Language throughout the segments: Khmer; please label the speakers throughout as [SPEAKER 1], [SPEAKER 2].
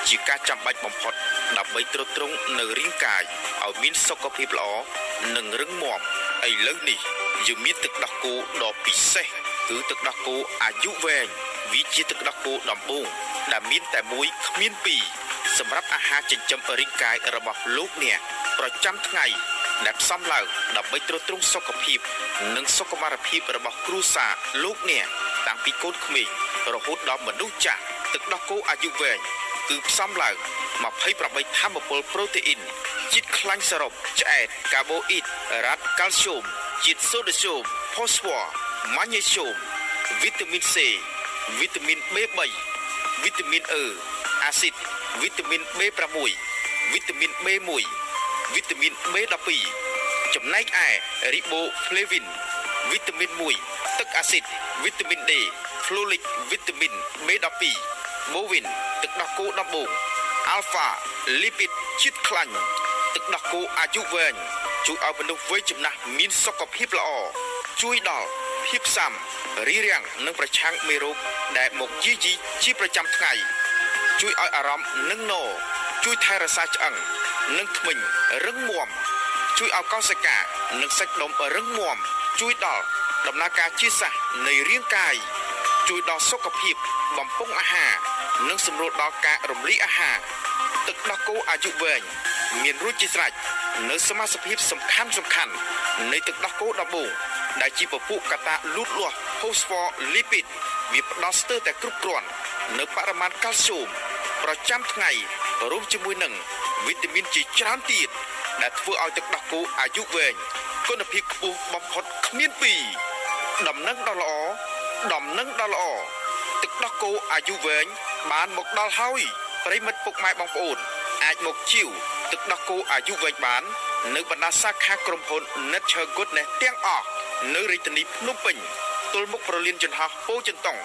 [SPEAKER 1] ជាការចាំបាច់បំផុតដើម្បីទ្រទ្រង់នៅរាងកាយឲ្យមានសុខភាពល្អនិងរឹងមាំឥឡូវនេះយើងមានទឹកដោះគោដ៏ពិសេសគឺទឹកដោះគោអាយុវែងវាជាទឹកដោះគោដំបូងដែលមានតែមួយគ្មានពីរសម្រាប់អាហារចិញ្ចឹមរាងកាយរបស់លោកអ្នកប្រចាំថ្ងៃដែលផ្សំឡើងដើម្បីទ្រទ្រង់សុខភាពនិងសុខុមាលភាពរបស់គ្រួសារលោកអ្នកតាំងពីកូនក្មេងរហូតដល់មនុស្សចាស់ទឹកដោះគោអាយុវែងគឺផ្សំឡើង28ថាមពលប្រូតេអ៊ីនជាតិខ្លាញ់សរុបឆ្អែតកាបូអ៊ីតរ៉ាត់កាល់ស្យូមជាតិសូដ្យូមផូស្វ័រម៉ាញ៉េស្យូមវីតាមីន C វីតាមីន B3 វីតាមីន E អាស៊ីតវីតាមីន B6 វីតាមីន B1 វីតាមីន B12 ចំណែកឯរីបូហ្វ្លេវីនវីតាមីន1ទឹកអាស៊ីតវីតាមីន D ហ្វ្លូលិកវីតាមីន B12 បូវីនទឹកដោះគោដំបូងអាល់ហ្វាលីពីតជាតិខ្លាញ់ទឹកដោះគោអាយុវែងជួយឲ្យមនុស្សវ័យចំណាស់មានសុខភាពល្អជួយដល់ភាពស៊ាំរីរាំងនិងប្រឆាំងមេរោគដែលមកយាយីជាប្រចាំថ្ងៃជួយឲ្យអារម្មណ៍នឹងណជួយថែរក្សាឆ្អឹងនិងធ្មេញរឹងមាំជួយឲ្យកោសិកានិងសាច់ដុំរឹងមាំជួយដល់ដំណើរការជាសះនៃរាងកាយជួយដល់សុខភាពបំពង់អាហារនិងសម្រួលដល់ការរំលាយអាហារទឹកដោះគោអាយុវែងមានរសជាតិស្រេចនៅសមាសភាពសំខាន់នៃទឹកដោះគោដំបូងដែលជាពពួកកតាលូតលាស់ផូស្វ័រលីពីតវាផ្ដល់ស្ទើរតែគ្រប់គ្រាន់នៅបរិមាណកាល់ស្យូមប្រចាំថ្ងៃរួមជាមួយនឹងវីតាមីនជាច្រើនទៀតដែលធ្វើឲ្យទឹកដោះគោអាយុវែងគុណភាពខ្ពស់បំផុតគ្មានពីរដំណឹងដ៏ល្អទឹកដោះគោអាយុវែងបានមកដល់ហើយប្រិមិត្តពុកម៉ែបងប្អូនអាចមកជាវទឹកដោះគោអាយុវែងបាននៅបណ្ដាសាខាក្រុមហ៊ុន Nature Goodness ទាំងអស់នៅរាជធានីភ្នំពេញទល់មុខប្រលានយន្តហោះពោធិ៍ចិនតុង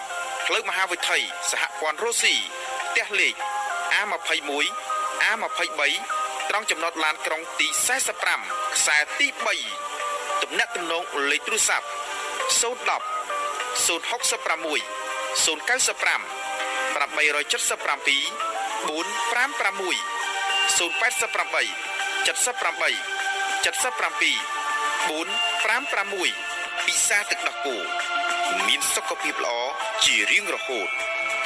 [SPEAKER 1] ផ្លូវមហាវិថីសហព័ន្ធរ៉ូស៊ីផ្ទះលេខ A21 A23 ត្រង់ចំណតឡានក្រុងទី45ខ្សែទី3ទំនាក់ទំនងលេខទូរស័ព្ទ010 066 095 877 456 088 78 77 456ពិសាទឹកដោះគោមានសុខភាពល្អជារៀងរហូត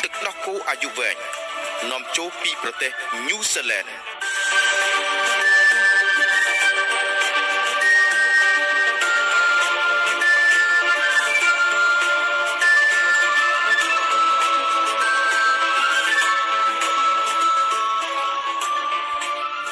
[SPEAKER 1] ទឹកដោះគោអាយុវែងនាំចូលពីប្រទេសញូហ្សេឡង់